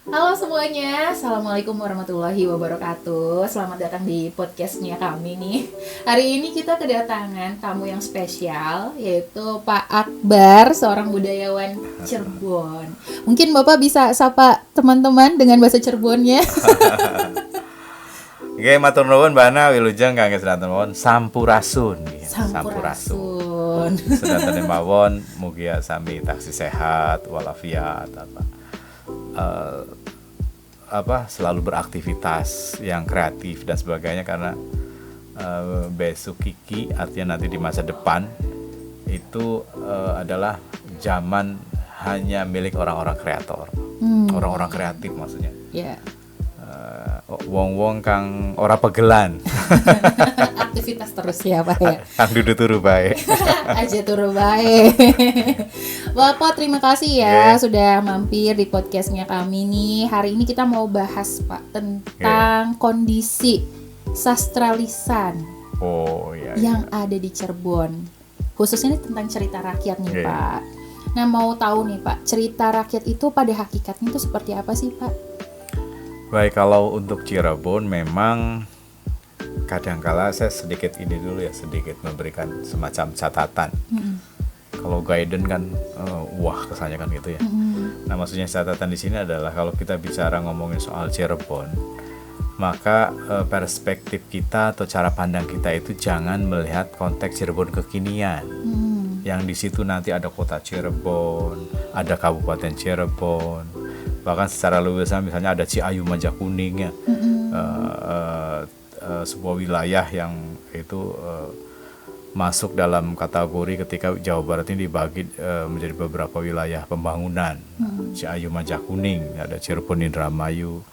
Halo semuanya, Assalamualaikum warahmatullahi wabarakatuh. Selamat datang di podcastnya kami nih. Hari ini kita kedatangan tamu yang spesial, yaitu Pak Akbar, seorang budayawan Cirebon. Mungkin Bapak bisa sapa teman-teman dengan bahasa Cirebonnya. Oke, matur nuwun Bana wilujeng kangge sedanten mawon sampurasun. Sampurasun. Sedanten mawon mugi sami taksih sehat walafiat selalu beraktivitas yang kreatif dan sebagainya karena besok kiki artinya nanti di masa depan itu adalah zaman hanya milik orang-orang kreator. Orang-orang kreatif maksudnya. Ya. Wong-wong kang ora pegelan. Aktivitas terus ya Pak ya. Kang dudu turu bae. Aja turu bae. Bapak terima kasih ya sudah mampir di podcastnya kami nih. Hari ini kita mau bahas Pak tentang kondisi sastra lisan yang ada di Cirebon. Khususnya ini tentang cerita rakyat nih Pak. Nah mau tahu nih Pak, cerita rakyat itu pada hakikatnya itu seperti apa sih Pak? Baik, kalau untuk Cirebon memang kadangkala saya sedikit memberikan semacam catatan. Kalau guidance kan kesannya kan gitu ya. Nah, maksudnya catatan di sini adalah kalau kita bicara ngomongin soal Cirebon, maka perspektif kita atau cara pandang kita itu jangan melihat konteks Cirebon kekinian. Yang di situ nanti ada kota Cirebon, ada kabupaten Cirebon, bahkan secara luas misalnya ada Ciayu Majakuning ya, sebuah wilayah yang itu masuk dalam kategori ketika Jawa Barat ini dibagi menjadi beberapa wilayah pembangunan. Ciayu Majakuning, ada Cirebon, Indramayu,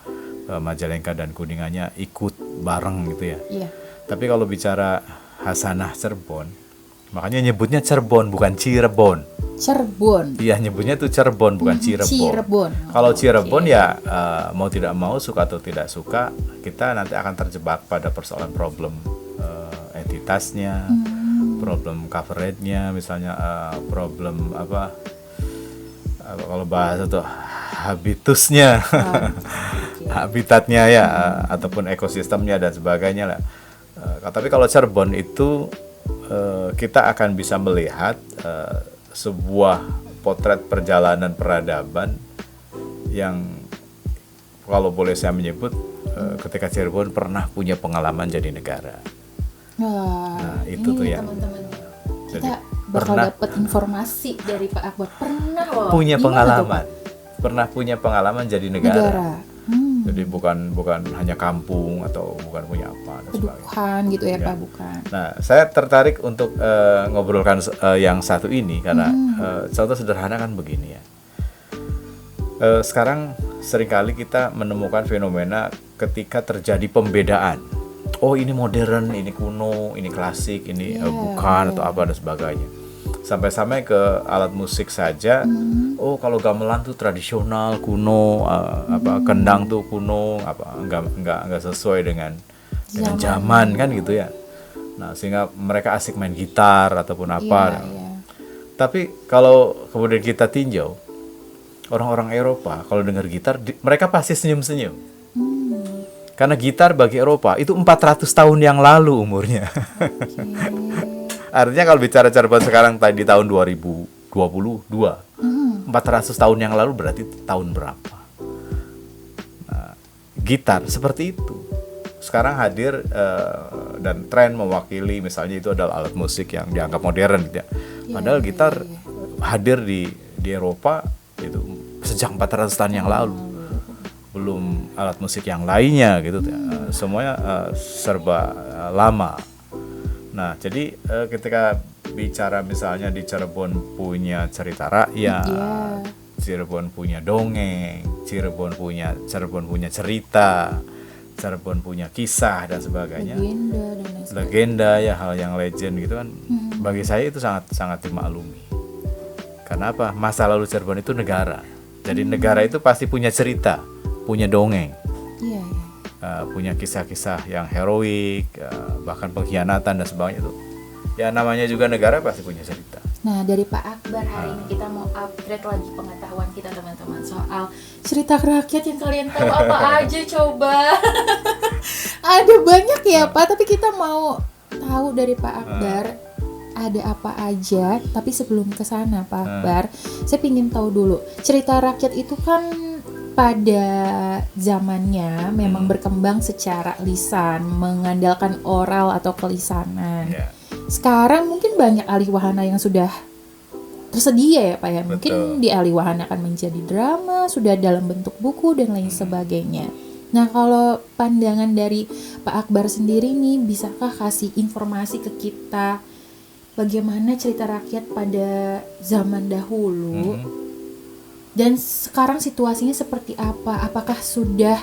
Majalengka dan Kuningannya ikut bareng gitu ya. Tapi kalau bicara Hasanah Cirebon, makanya nyebutnya Cirebon bukan Cirebon. Cirebon. Iya, nyebutnya itu Cirebon bukan Cirebon. Kalau Cirebon ya mau tidak mau, suka atau tidak suka, kita nanti akan terjebak pada persoalan problem entitasnya, problem coverage-nya, misalnya problem kalau bahasa tuh habitusnya, habitatnya ya, ataupun ekosistemnya dan sebagainya lah. Tapi kalau Cirebon itu kita akan bisa melihat sebuah potret perjalanan peradaban yang kalau boleh saya menyebut ketika Cirebon pernah punya pengalaman jadi negara. Nah, itu tuh ya. Teman-teman. Kita bakal dapat informasi dari Pak Akbar pernah loh. Punya pengalaman. Pernah punya pengalaman jadi negara. Jadi bukan hanya kampung atau bukan punya apa dan sebagainya. Bukan gitu ya Pak, bukan. Nah, saya tertarik untuk ngobrolkan yang satu ini karena contoh sederhana kan begini ya. Sekarang seringkali kita menemukan fenomena ketika terjadi pembedaan. Oh, ini modern, ini kuno, ini klasik, ini bukan atau apa dan sebagainya. Sampai-sampai ke alat musik saja. Oh, kalau gamelan tuh tradisional, kuno, kendang tuh kuno, enggak sesuai dengan zaman kan gitu ya. Nah, sehingga mereka asik main gitar ataupun apa. Tapi kalau kemudian kita tinjau orang-orang Eropa kalau dengar gitar mereka pasti senyum-senyum. Karena gitar bagi Eropa itu 400 tahun yang lalu umurnya. Artinya kalau bicara Cirebon sekarang tadi tahun 2022, 400 tahun yang lalu berarti tahun berapa? Nah, gitar seperti itu sekarang hadir dan tren mewakili, misalnya itu adalah alat musik yang dianggap modern gitu ya. Padahal gitar hadir di Eropa itu sejak 400 tahun yang lalu. Belum alat musik yang lainnya gitu ya. Semuanya serba lama. Nah, jadi ketika bicara misalnya di Cirebon punya cerita rakyat, Cirebon punya dongeng, Cirebon punya cerita, Cirebon punya kisah dan sebagainya. Legenda ya, hal yang legend gitu kan. Bagi saya itu sangat dimaklumi. Karena apa? Masa lalu Cirebon itu negara. Jadi negara itu pasti punya cerita, punya dongeng. Punya kisah-kisah yang heroik, bahkan pengkhianatan dan sebagainya itu. Ya namanya juga negara pasti punya cerita. Nah, dari Pak Akbar hari ini kita mau upgrade lagi pengetahuan kita teman-teman soal cerita rakyat yang kalian tahu apa aja coba. Ada banyak ya Pak, tapi kita mau tahu dari Pak Akbar ada apa aja. Tapi sebelum ke sana Pak Akbar, saya ingin tahu dulu cerita rakyat itu kan pada zamannya memang berkembang secara lisan, mengandalkan oral atau kelisanan. Ya. Sekarang mungkin banyak alih wahana yang sudah tersedia ya Pak ya. Mungkin Betul. dialih wahanakan menjadi drama, sudah dalam bentuk buku dan lain sebagainya. Nah, kalau pandangan dari Pak Akbar sendiri nih, bisakah kasih informasi ke kita bagaimana cerita rakyat pada zaman dahulu dan sekarang situasinya seperti apa? Apakah sudah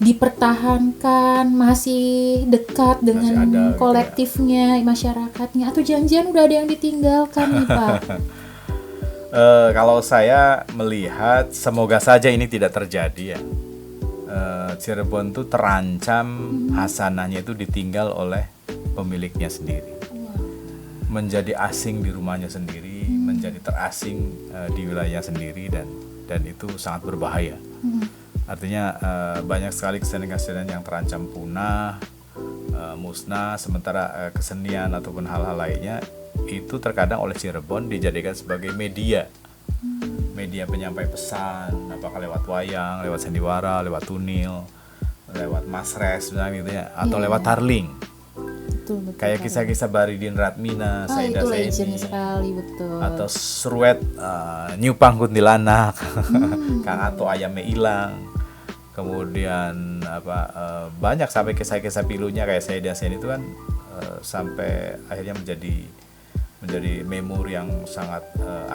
dipertahankan, masih dekat dengan Masih ada, kolektifnya, masyarakatnya, atau janjian udah ada yang ditinggalkan nih Pak? Kalau saya melihat, semoga saja ini tidak terjadi ya. Cirebon tuh terancam hasanahnya itu ditinggal oleh pemiliknya sendiri, menjadi asing di rumahnya sendiri, menjadi terasing di wilayahnya sendiri, dan itu sangat berbahaya. Artinya banyak sekali kesenian-kesenian yang terancam punah, musnah, sementara kesenian ataupun hal-hal lainnya itu terkadang oleh Cirebon dijadikan sebagai media penyampai pesan, apakah lewat wayang, lewat sandiwara, lewat tunil, lewat masres gitu ya, atau lewat tarling. Betul, Kayak kisah-kisah Baridin Ratmina, Saida itu legend Saini, sekali, betul. atau Seruet Nyupang Kuntilanak, Kang Ato Ayame Ilang. Kemudian banyak sampai kisah-kisah pilunya kayak Saida Saini itu kan sampai akhirnya menjadi memori yang sangat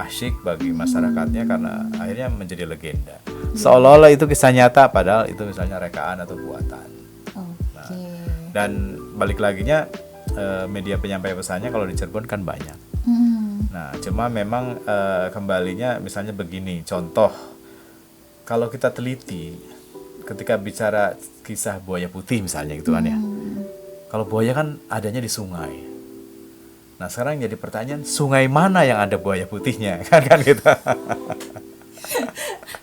asyik bagi masyarakatnya karena akhirnya menjadi legenda. Seolah-olah itu kisah nyata padahal itu misalnya rekaan atau buatan. Dan balik laginya media penyampai pesannya kalau di Cirebon kan banyak. Nah, cuma memang kembalinya misalnya begini, contoh kalau kita teliti ketika bicara kisah buaya putih misalnya gitu kan ya. Kalau buaya kan adanya di sungai. Nah, sekarang jadi pertanyaan, sungai mana yang ada buaya putihnya? Kan gitu.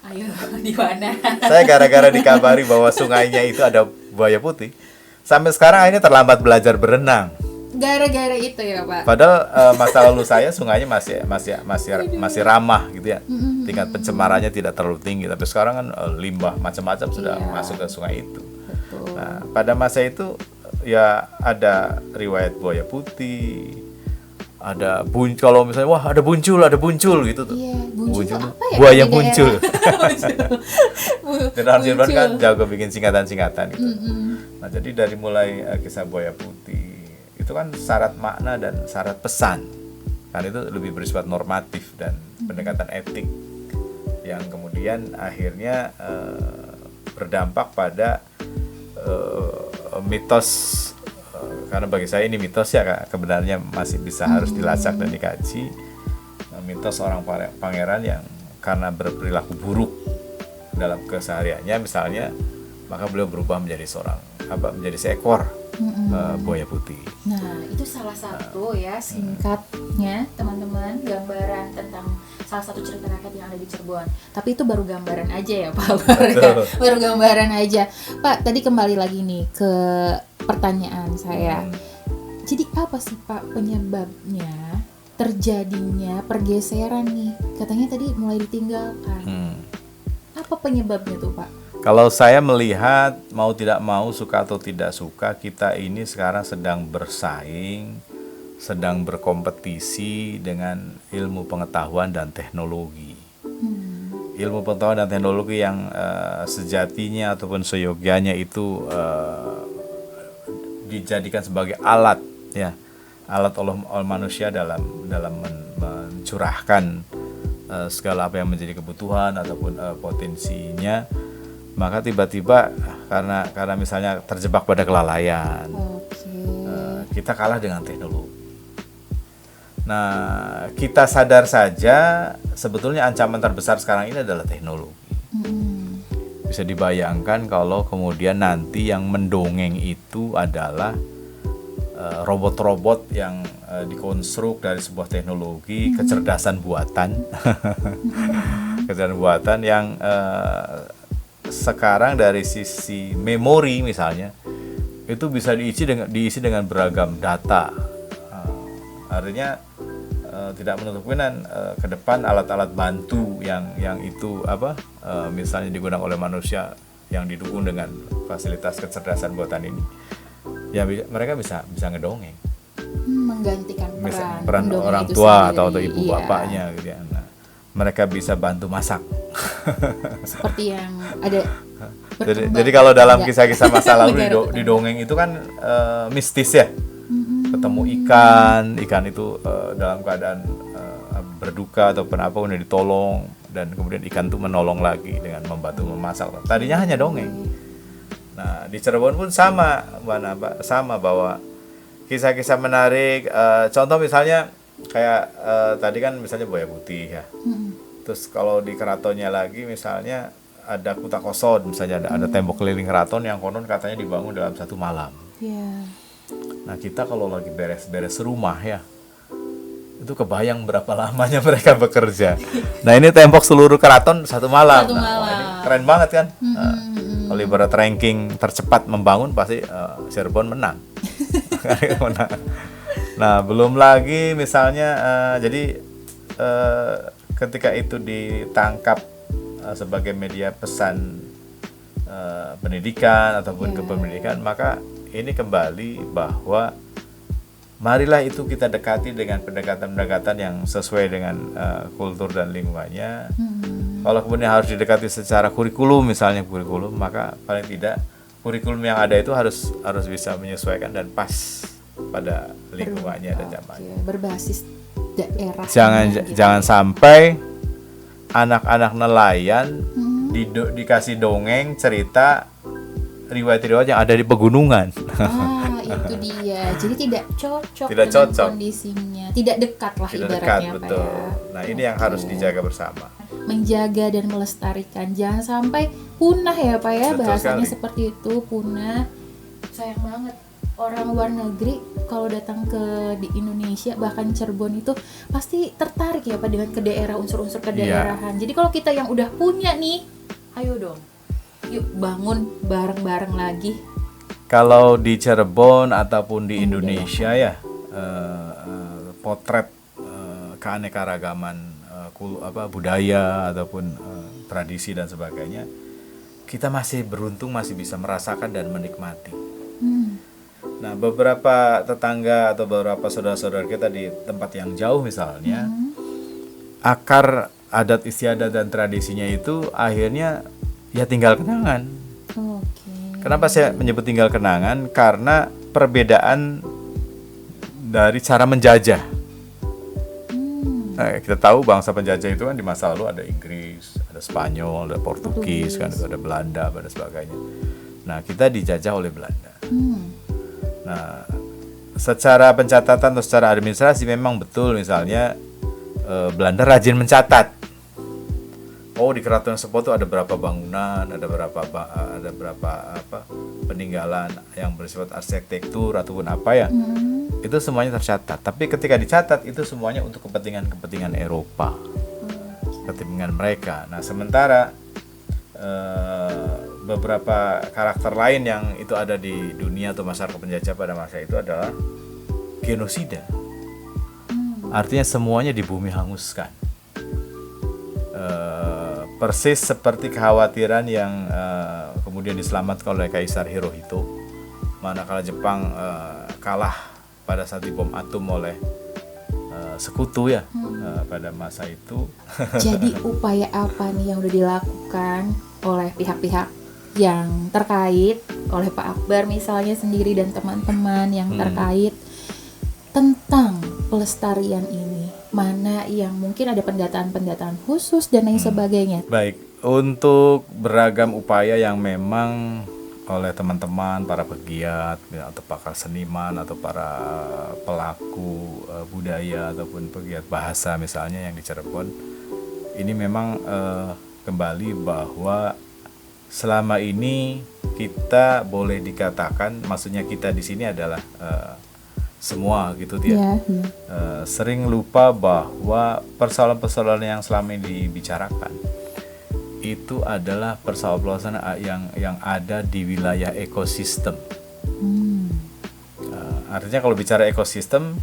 Ayo, di mana? Saya gara-gara dikabari bahwa sungainya itu ada buaya putih, sampai sekarang akhirnya terlambat belajar berenang. Gara-gara itu ya Pak. Padahal masa lalu saya sungainya masih ramah gitu ya. Tingkat pencemarannya tidak terlalu tinggi, tapi sekarang kan limbah macam-macam sudah masuk ke sungai itu. Betul. Nah, pada masa itu ya ada riwayat buaya putih, ada kalau misalnya wah ada buncul gitu tuh. Iya, buncul apa ya? Buaya muncul. Dan orang Cirebon Muncul. kan jago bikin singkatan-singkatan gitu. Nah, jadi dari mulai kisah buaya putih itu kan syarat makna dan syarat pesan. Kan itu lebih bersifat normatif dan pendekatan etik yang kemudian akhirnya berdampak pada mitos. Karena bagi saya ini mitos ya, kebenarannya masih bisa harus dilacak dan dikaji. Mitos seorang pangeran yang karena berperilaku buruk dalam kesehariannya misalnya, maka beliau berubah menjadi seekor buaya putih. Nah, itu salah satu ya singkatnya teman-teman, gambaran tentang salah satu cerita rakyat yang ada di Cirebon. Tapi itu baru gambaran aja ya Pak. Baru gambaran aja. Pak, tadi kembali lagi nih ke pertanyaan saya. Jadi apa sih Pak penyebabnya terjadinya pergeseran nih? Katanya tadi mulai ditinggalkan. Apa penyebabnya tuh Pak? Kalau saya melihat mau tidak mau, suka atau tidak suka, kita ini sekarang sedang bersaing, sedang berkompetisi dengan ilmu pengetahuan dan teknologi. Ilmu pengetahuan dan teknologi yang sejatinya ataupun seyogyanya itu dijadikan sebagai alat ya, alat oleh manusia dalam mencurahkan segala apa yang menjadi kebutuhan ataupun potensinya. Maka tiba-tiba karena misalnya terjebak pada kelalaian, kita kalah dengan teknologi. Nah, kita sadar saja sebetulnya ancaman terbesar sekarang ini adalah teknologi. Bisa dibayangkan kalau kemudian nanti yang mendongeng itu adalah robot-robot yang dikonstruk dari sebuah teknologi kecerdasan buatan, kecerdasan buatan yang sekarang dari sisi memori misalnya itu bisa diisi dengan beragam data. Artinya tidak menutup kemungkinan ke depan alat-alat bantu yang itu misalnya digunakan oleh manusia yang didukung dengan fasilitas kecerdasan buatan ini, ya mereka bisa ngedongeng, menggantikan peran orang tua atau ibu bapaknya gitu ya. Nah, mereka bisa bantu masak. Seperti yang ada. Jadi kalau dalam kisah-kisah masa lalu di dongeng itu kan mistis ya. Ketemu ikan itu dalam keadaan berduka atau apa udah ditolong, dan kemudian ikan itu menolong lagi dengan membantu memasak. Tadinya hanya dongeng. Nah, di Cirebon pun sama bahwa kisah-kisah menarik. Contoh misalnya kayak tadi kan misalnya Buaya Putih ya. Terus kalau di keratonnya lagi misalnya ada Kutakoson, misalnya ada tembok keliling keraton yang konon katanya dibangun dalam 1 malam. Nah, kita kalau lagi beres-beres rumah ya, itu kebayang berapa lamanya mereka bekerja. Nah, ini tembok seluruh keraton 1 malam. Ini keren banget kan? Kalau ibarat ranking tercepat membangun pasti Cirebon menang. Nah, belum lagi misalnya jadi ketika itu ditangkap sebagai media pesan pendidikan ataupun kepemilikan, maka ini kembali bahwa marilah itu kita dekati dengan pendekatan-pendekatan yang sesuai dengan kultur dan lingkungannya. Kalau kemudian harus didekati secara kurikulum, maka paling tidak kurikulum yang ada itu harus bisa menyesuaikan dan pas pada lingkungannya dan zamannya. Berbasis daerah. Jangan sampai anak-anak nelayan dikasih dongeng cerita riwayat-riwayat yang ada di pegunungan. Itu dia. Jadi tidak cocok dengan kondisinya. Tidak dekat lah ibaratnya. Betul. Ya. Nah, ini yang harus dijaga bersama. Menjaga dan melestarikan. Jangan sampai punah ya Pak ya. Betul bahasanya sekali. Seperti itu, punah. Sayang banget. Orang luar negeri kalau datang di Indonesia, bahkan Cirebon itu pasti tertarik ya Pak dengan unsur-unsur kedaerahan. Jadi kalau kita yang udah punya nih, ayo dong. Yuk bangun bareng-bareng lagi. Kalau di Cirebon ataupun di Indonesia ya, potret keanekaragaman budaya ataupun tradisi dan sebagainya, kita masih beruntung masih bisa merasakan dan menikmati. Nah, beberapa tetangga atau beberapa saudara-saudara kita di tempat yang jauh misalnya, akar adat istiadat dan tradisinya itu akhirnya ya tinggal kenangan. Kenapa saya menyebut tinggal kenangan? Karena perbedaan dari cara menjajah. Kita tahu bangsa penjajah itu kan di masa lalu ada Inggris, ada Spanyol, ada Portugis, kan ada Belanda, dan sebagainya. Nah, kita dijajah oleh Belanda. Nah, secara pencatatan atau secara administrasi memang betul, misalnya Belanda rajin mencatat. Oh, di Keraton Sepo itu ada berapa bangunan, ada berapa peninggalan yang bersifat arsitektur ataupun apa ya. Itu semuanya tercatat. Tapi ketika dicatat itu semuanya untuk kepentingan Eropa. Kepentingan mereka. Nah, sementara beberapa karakter lain yang itu ada di dunia atau masyarakat penjajah pada masa itu adalah genosida. Artinya semuanya di bumi hanguskan. Persis seperti kekhawatiran yang kemudian diselamatkan oleh Kaisar Hirohito manakala Jepang kalah pada saat dibom atom oleh sekutu ya pada masa itu. Jadi upaya apa nih yang udah dilakukan oleh pihak-pihak yang terkait, oleh Pak Akbar misalnya sendiri dan teman-teman yang terkait tentang pelestarian ini? Mana yang mungkin ada pendataan-pendataan khusus dan lain sebagainya. Baik, untuk beragam upaya yang memang oleh teman-teman, para pegiat atau pakar seniman atau para pelaku budaya ataupun pegiat bahasa misalnya yang di Cirebon, ini memang kembali bahwa selama ini kita boleh dikatakan, maksudnya kita di sini adalah semua gitu dia. Iya, iya. Sering lupa bahwa persoalan-persoalan yang selama ini dibicarakan itu adalah persoalan yang ada di wilayah ekosistem. Artinya kalau bicara ekosistem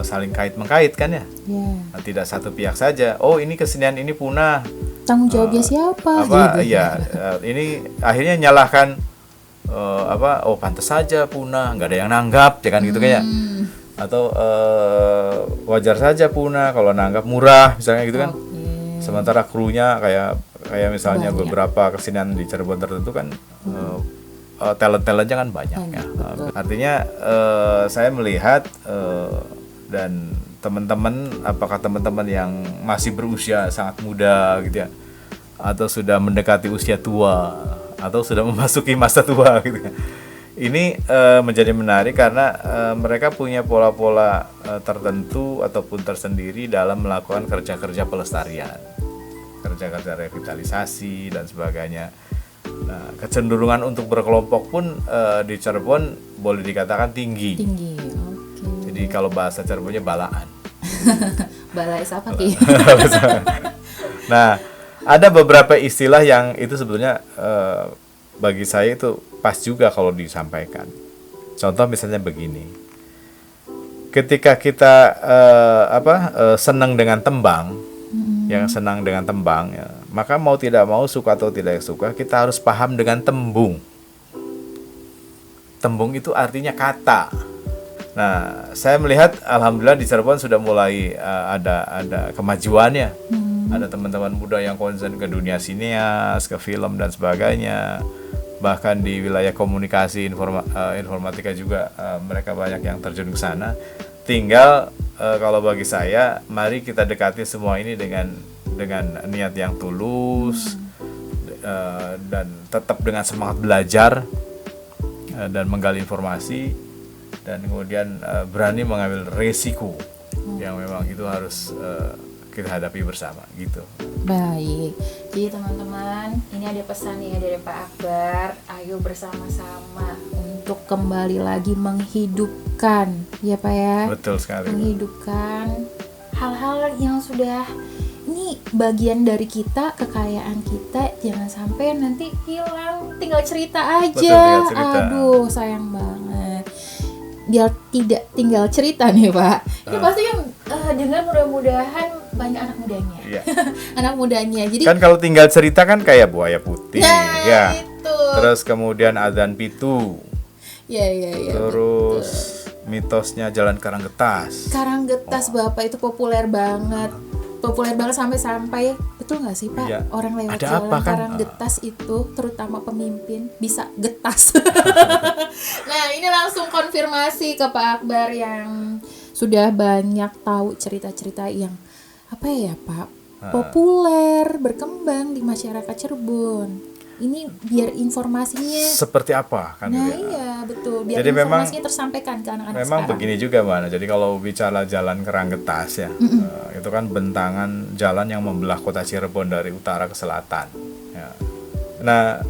saling kait-mengkait kan ya. Ya. Tidak satu pihak saja. Oh, ini kesenian ini punah. Tanggung jawabnya siapa? Apa Gitu. ya, ini akhirnya nyalahkan oh pantas saja punah, nggak ada yang nanggap, ya kan gitu kayak. Atau wajar saja punah kalau nanggap murah misalnya gitu kan. Sementara krunya kayak misalnya beberapa kesenian di Cirebon tertentu kan talent-talentnya kan banyak ya. Artinya saya melihat dan teman-teman, apakah teman-teman yang masih berusia sangat muda gitu ya, atau sudah mendekati usia tua, atau sudah memasuki masa tua gitu ya. Ini menjadi menarik karena mereka punya pola-pola tertentu ataupun tersendiri dalam melakukan kerja-kerja pelestarian, kerja-kerja revitalisasi dan sebagainya. Nah, kecenderungan untuk berkelompok pun di Cirebon boleh dikatakan tinggi. Tinggi. Oke. Jadi kalau bahasa Cirebonnya balaan. Balai apa Ki? Nah, ada beberapa istilah yang itu sebetulnya bagi saya itu pas juga kalau disampaikan. Contoh misalnya begini. Ketika kita senang dengan tembang, yang senang dengan tembang, ya, maka mau tidak mau, suka atau tidak suka, kita harus paham dengan tembung. Tembung itu artinya kata. Nah, saya melihat alhamdulillah di Cirebon sudah mulai ada kemajuannya. Ada teman-teman muda yang konsen ke dunia sineas, ke film dan sebagainya. Bahkan di wilayah komunikasi informatika juga mereka banyak yang terjun ke sana. Tinggal kalau bagi saya, mari kita dekati semua ini dengan niat yang tulus dan tetap dengan semangat belajar dan menggali informasi, dan kemudian berani mengambil resiko yang memang itu harus kita hadapi bersama gitu. Baik, jadi teman-teman, ini ada pesan ya dari Pak Akbar. Ayo bersama-sama untuk kembali lagi menghidupkan, ya Pak ya. Betul sekali. Menghidupkan hal-hal yang sudah, ini bagian dari kita, kekayaan kita, jangan sampai nanti hilang, tinggal cerita aja. Betul, tinggal cerita. Aduh, sayang banget. Biar tidak tinggal cerita nih Pak. Ini pasti yang dengar mudah-mudahan banyak anak mudanya. Iya. Anak mudanya. Jadi Kan kalau tinggal cerita kan kayak buaya putih, nah, ya. itu. Terus kemudian adzan pitu. Ya. Terus betul. mitosnya Jalan Karanggetas. Karanggetas Bapak itu populer banget. Populer banget sampai betul nggak sih Pak? Iya. Orang lewat Ada jalan apa kan? Karanggetas itu, terutama pemimpin, bisa getas. Nah, ini langsung konfirmasi ke Pak Akbar yang sudah banyak tahu cerita-cerita yang apa ya Pak? Populer, berkembang di masyarakat Cirebon. Ini biar informasinya. Seperti apa kan? Nah gitu ya. iya betul. Biar Jadi memang informasinya tersampaikan ke anak-anak Memang sekarang. begini juga Mbak. Jadi kalau bicara Jalan Karanggetas ya, itu kan bentangan jalan yang membelah kota Cirebon dari utara ke selatan. Ya. Nah,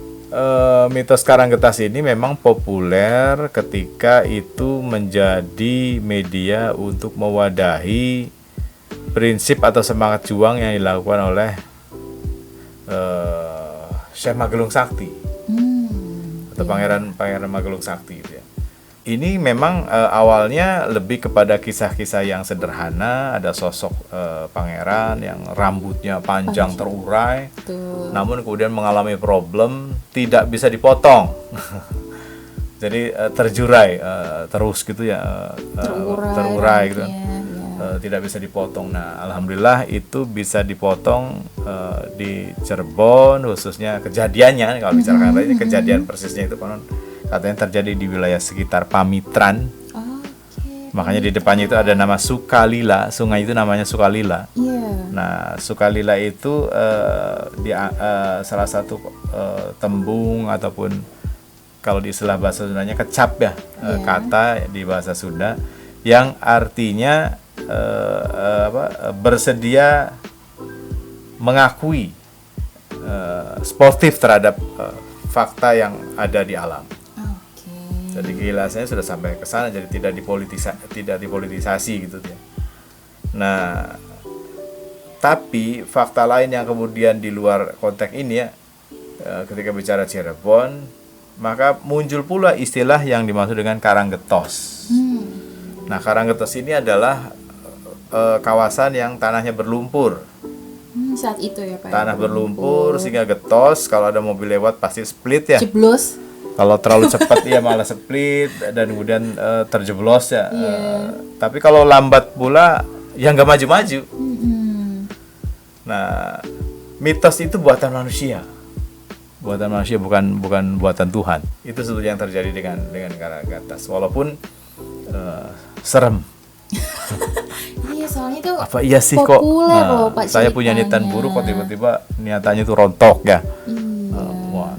mitos Karanggetas ini memang populer ketika itu menjadi media untuk mewadahi prinsip atau semangat juang yang dilakukan oleh Syekh Magelung Sakti atau Pangeran Magelung Sakti gitu ya. Ini memang awalnya lebih kepada kisah-kisah yang sederhana, ada sosok pangeran yang rambutnya panjang terurai, namun kemudian mengalami problem tidak bisa dipotong. Jadi terjurai terus gitu ya, terurai gitu. Tidak bisa dipotong. Nah, alhamdulillah itu bisa dipotong di Cirebon, khususnya kejadiannya kalau bicarakan ini kejadian persisnya itu konon katanya terjadi di wilayah sekitar Pamitran. Makanya di depannya itu ada nama Sukalila, sungai itu namanya Sukalila. Nah, Sukalila itu salah satu tembung ataupun kalau di istilah bahasa Sundanya kecap ya, kata di bahasa Sunda yang artinya bersedia mengakui sportif terhadap fakta yang ada di alam. Jadi keikhlasannya sudah sampai ke sana, jadi tidak dipolitisasi gitu ya. Nah, tapi fakta lain yang kemudian di luar konteks ini ya, ketika bicara Cirebon, maka muncul pula istilah yang dimaksud dengan Karanggetos. Nah, Karanggetos ini adalah kawasan yang tanahnya berlumpur. Saat itu ya Pak. Tanah berlumpur sehingga getos, kalau ada mobil lewat pasti split ya. Jeblos. Kalau terlalu cepat ya malah split dan kemudian terjeblos ya. Tapi kalau lambat pula ya nggak maju-maju. Nah, mitos itu buatan manusia. Buatan manusia, bukan buatan Tuhan. Itu sebetulnya yang terjadi dengan Karanggetos. Walaupun serem. Iya, soalnya itu apa iya sih kok loh, Pak, saya punya niatan buruk kok tiba-tiba niatannya itu rontok ya. Wah,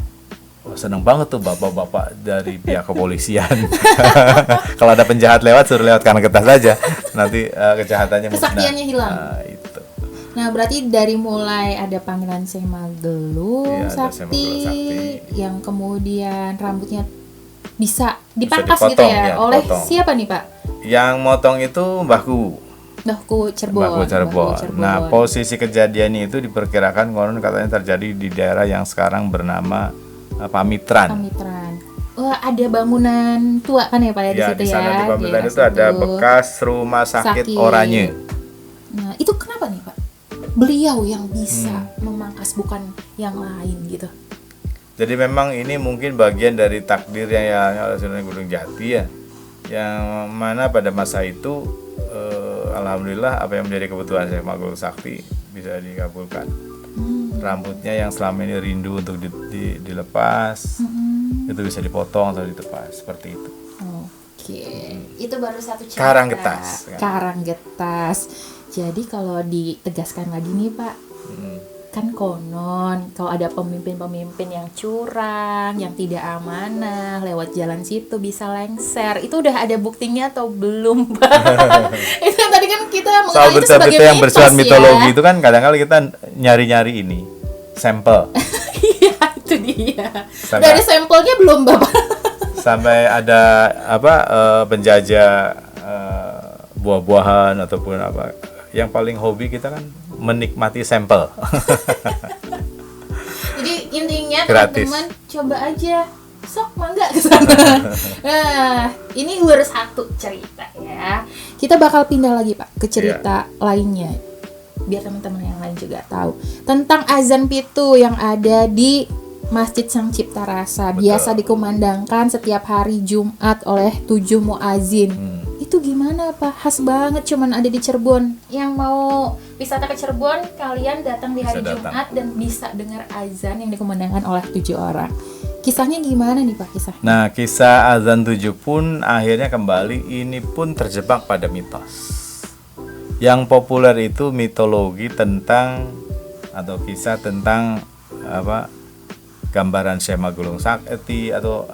seneng banget tuh bapak-bapak dari pihak kepolisian. Kalau ada penjahat lewat suruh lewat Karanggetos saja, nanti kejahatannya musnah. Kesaktiannya hilang. Itu. Nah, berarti dari mulai ada panggilan Semagelung Sakti, yang kemudian rambutnya bisa dipangkas dipotong, gitu ya, oleh potong. siapa nih Pak? Yang motong itu Mbahku Cirebon. Nah, posisi kejadian itu diperkirakan konon katanya terjadi di daerah yang sekarang bernama Pamitran. Wah, ada bangunan tua kan ya Pak ya, di situ di sana, ya. di Pamitran itu ada bekas rumah sakit Oranye. Nah, itu kenapa nih Pak? Beliau yang bisa memangkas, bukan yang lain gitu. Jadi memang ini mungkin bagian dari takdir yang oleh Sunan Gunung Jati ya, yang mana pada masa itu alhamdulillah apa yang menjadi kebutuhan Syekh Maghlul Sakti bisa dikabulkan. Rambutnya yang selama ini rindu untuk dilepas itu bisa dipotong atau ditepas seperti itu. Oke, itu baru satu cerita. Karanggetos. Jadi kalau ditegaskan lagi nih Pak, kan konon kalau ada pemimpin-pemimpin yang curang, yang tidak amanah, lewat jalan situ bisa lengser. Itu udah ada buktinya atau belum Pak? Itu yang tadi kan kita mengenal itu sebagai yang mitos bersifat ya. mitologi itu kan kadang-kadang kita nyari-nyari ini sampel. Iya, itu dia. Sampai, udah ada sampelnya belum Bapak? Sampai ada penjajah buah-buahan ataupun apa. Yang paling hobi kita kan menikmati sampel. Jadi intinya gratis. teman-teman coba aja, sok mangga ke sana. Nah, ini baru satu cerita ya. Kita bakal pindah lagi Pak ke cerita lainnya, biar teman-teman yang lain juga tahu tentang azan pitu yang ada di Masjid Sang Cipta Rasa. Biasa dikumandangkan setiap hari Jumat oleh 7 muazin. Itu gimana Pak? Khas banget, cuman ada di Cirebon. Yang mau wisata ke Cirebon, kalian datang di hari Jumat dan bisa dengar azan yang dikumandangkan oleh 7 orang. Kisahnya gimana nih Pak kisahnya? Nah, kisah azan 7 pun akhirnya kembali ini pun terjebak pada mitos. Yang populer itu mitologi tentang atau kisah tentang gambaran Syekh Maghlul Sakti atau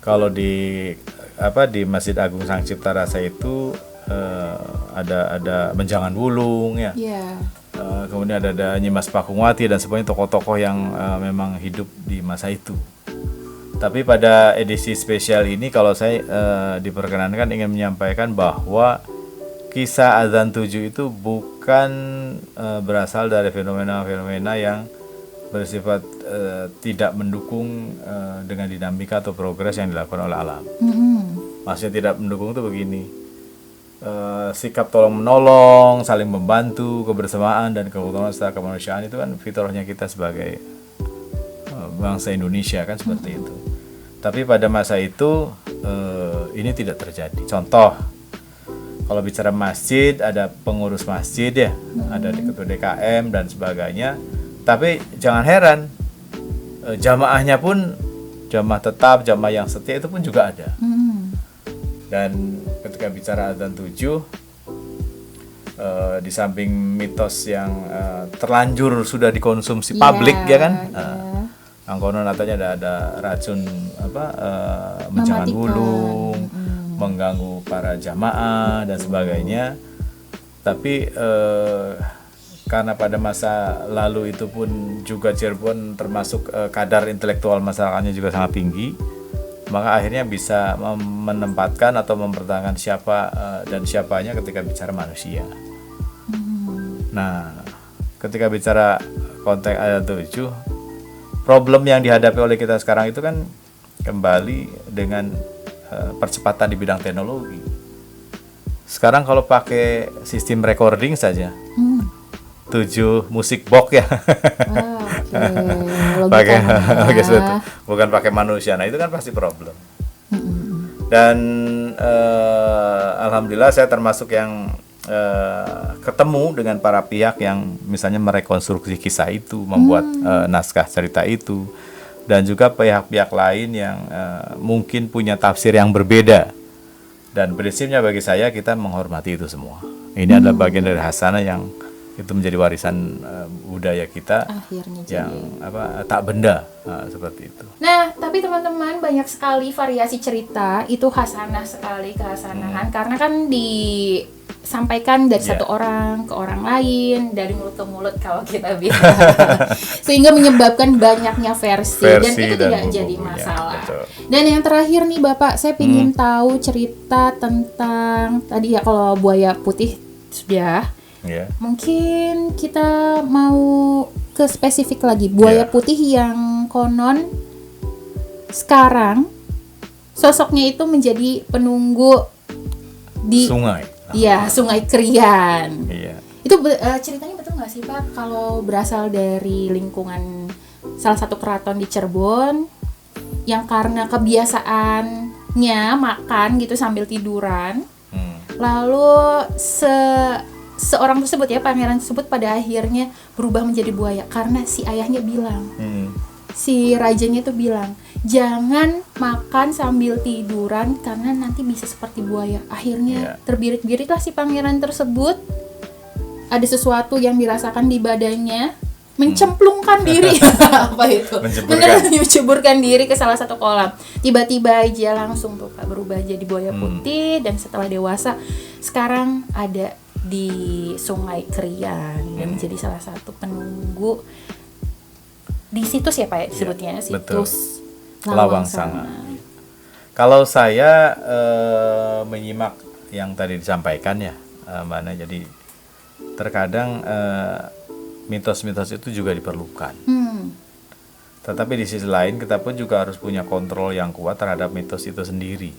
kalau di Masjid Agung Sang Cipta Rasa itu ada Menjangan Wulung ya. Kemudian ada Nyimas Pakungwati dan semuanya tokoh-tokoh yang memang hidup di masa itu. Tapi pada edisi spesial ini kalau saya diperkenankan ingin menyampaikan bahwa kisah azan 7 itu bukan berasal dari fenomena-fenomena yang bersifat tidak mendukung dengan dinamika atau progres yang dilakukan oleh alam. Maksudnya tidak mendukung itu begini, sikap tolong menolong, saling membantu, kebersamaan dan keutuhan serta kemanusiaan itu kan fitrahnya kita sebagai bangsa Indonesia kan seperti itu. Tapi pada masa itu ini tidak terjadi. Contoh, kalau bicara masjid ada pengurus masjid ya, ada ketua DKM dan sebagainya. Tapi jangan heran, jamaahnya pun jamaah tetap, jamaah yang setia itu pun juga ada. Dan ketika bicara azan 7, di samping mitos yang terlanjur sudah dikonsumsi publik ya kan, konon katanya ada racun Menjangan Wulung, mengganggu para jamaah dan sebagainya. Tapi karena pada masa lalu itu pun juga Cirebon termasuk kadar intelektual masyarakatnya juga sangat tinggi, maka akhirnya bisa menempatkan atau mempertahankan siapa dan siapanya ketika bicara manusia. Nah, ketika bicara konteks ayat 7, problem yang dihadapi oleh kita sekarang itu kan kembali dengan percepatan di bidang teknologi. Sekarang kalau pakai sistem recording saja, 7 musik box ya, pakai bukan pakai manusia. Nah itu kan pasti problem. Dan alhamdulillah saya termasuk yang ketemu dengan para pihak yang misalnya merekonstruksi kisah itu, membuat naskah cerita itu, dan juga pihak-pihak lain yang mungkin punya tafsir yang berbeda. Dan prinsipnya bagi saya kita menghormati itu semua. Ini adalah bagian dari hasanah yang itu menjadi warisan budaya kita akhirnya yang tak benda seperti itu. Nah, tapi teman-teman banyak sekali variasi cerita itu hasanah sekali kehasanahan karena kan disampaikan dari satu orang ke orang lain, dari mulut ke mulut kalau kita bilang, sehingga menyebabkan banyaknya versi dan itu tidak jadi masalah. Dan yang terakhir nih Bapak, saya ingin tahu cerita tentang tadi ya kalau buaya putih sudah. Mungkin kita mau ke spesifik lagi buaya putih yang konon sekarang sosoknya itu menjadi penunggu di sungai. Iya, Sungai Krian. Itu ceritanya betul nggak sih Pak? Kalau berasal dari lingkungan salah satu keraton di Cirebon yang karena kebiasaannya makan gitu sambil tiduran, lalu seorang tersebut ya, pangeran tersebut pada akhirnya berubah menjadi buaya karena si ayahnya bilang, si rajanya itu bilang, jangan makan sambil tiduran karena nanti bisa seperti buaya. Akhirnya terbirit-biritlah si pangeran tersebut, ada sesuatu yang dirasakan di badannya, mencemplungkan diri apa itu? Menceburkan diri ke salah satu kolam. Tiba-tiba aja langsung tuh Pak berubah jadi buaya putih, dan setelah dewasa sekarang ada di Sungai Krian dan menjadi salah satu penunggu di situs ya Pak ya disebutnya, situs Lawang Sanga. Kalau saya menyimak yang tadi disampaikan ya Mbak Ana, jadi terkadang mitos-mitos itu juga diperlukan. Tetapi di sisi lain kita pun juga harus punya kontrol yang kuat terhadap mitos itu sendiri.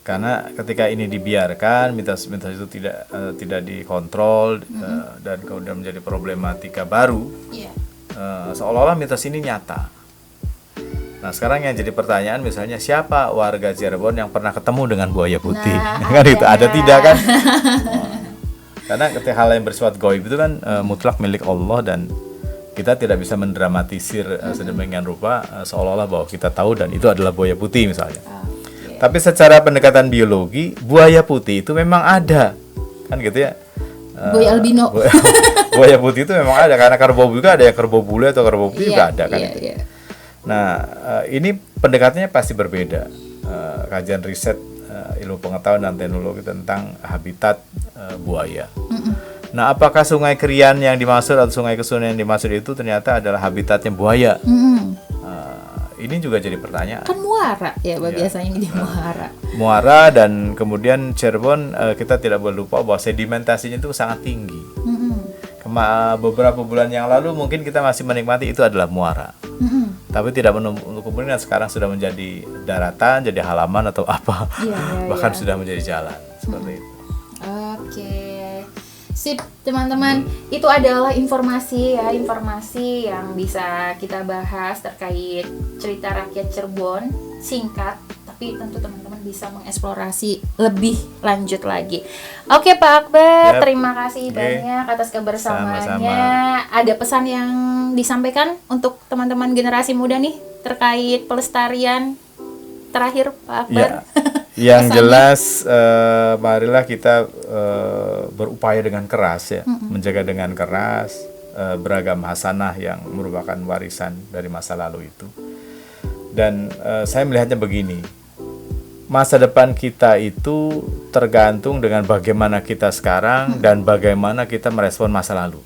Karena ketika ini dibiarkan, mitos-mitos itu tidak dikontrol dan kemudian menjadi problematika baru, seolah-olah mitos ini nyata. Nah sekarang yang jadi pertanyaan misalnya, siapa warga Cirebon yang pernah ketemu dengan buaya putih? Kan itu ada tidak kan? Karena ketika hal yang bersifat gaib itu kan mutlak milik Allah, dan kita tidak bisa mendramatisir sedemikian rupa seolah-olah bahwa kita tahu dan itu adalah buaya putih misalnya. Tapi secara pendekatan biologi, buaya putih itu memang ada, kan gitu ya. Buaya albino. Buaya putih itu memang ada, karena kerbau juga ada yang kerbau bule atau kerbau putih juga ada kan. Nah, ini pendekatannya pasti berbeda. Kajian riset ilmu pengetahuan dan teknologi tentang habitat buaya. Nah, apakah Sungai Krian yang dimaksud atau Sungai Kesunen yang dimaksud itu ternyata adalah habitatnya buaya? Ini juga jadi pertanyaan. Kan muara ya, biasanya di muara. Muara, dan kemudian Cirebon kita tidak boleh lupa bahwa sedimentasinya itu sangat tinggi. Beberapa bulan yang lalu mungkin kita masih menikmati itu adalah muara. Tapi tidak menutup kemungkinan sekarang sudah menjadi daratan, jadi halaman atau apa. Bahkan sudah menjadi jalan seperti itu. Oke. Sip, teman-teman, itu adalah informasi yang bisa kita bahas terkait cerita rakyat Cirebon, singkat, tapi tentu teman-teman bisa mengeksplorasi lebih lanjut lagi. Oke Pak Akbar, terima kasih banyak atas kebersamaannya. Sama-sama. Ada pesan yang disampaikan untuk teman-teman generasi muda nih terkait pelestarian terakhir Pak Akbar? Yang jelas marilah kita berupaya dengan keras ya, menjaga dengan keras beragam hasanah yang merupakan warisan dari masa lalu itu. Dan saya melihatnya begini, masa depan kita itu tergantung dengan bagaimana kita sekarang dan bagaimana kita merespon masa lalu.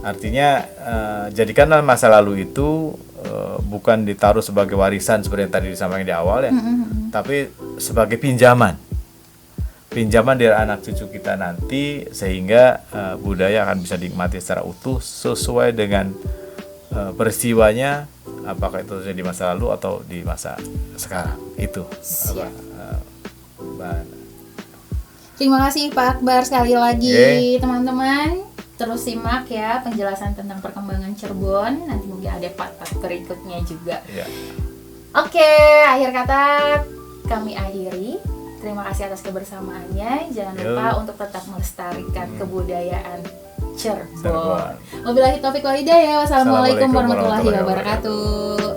Artinya jadikanlah masa lalu itu bukan ditaruh sebagai warisan seperti yang tadi disampaikan di awal ya, tapi sebagai pinjaman dari anak cucu kita nanti, sehingga budaya akan bisa dinikmati secara utuh sesuai dengan peristiwanya, apakah itu terjadi di masa lalu atau di masa sekarang. Itu Mbak. Terima kasih Pak Akbar sekali lagi. Teman-teman terus simak ya penjelasan tentang perkembangan Cirebon. Nanti mungkin ada part-part berikutnya juga. Oke, akhir kata kami akhiri. Terima kasih atas kebersamaannya. Jangan lupa untuk tetap melestarikan kebudayaan Cirebon. Wabillahi taufiq wal hidayah. Wassalamualaikum warahmatullahi wabarakatuh.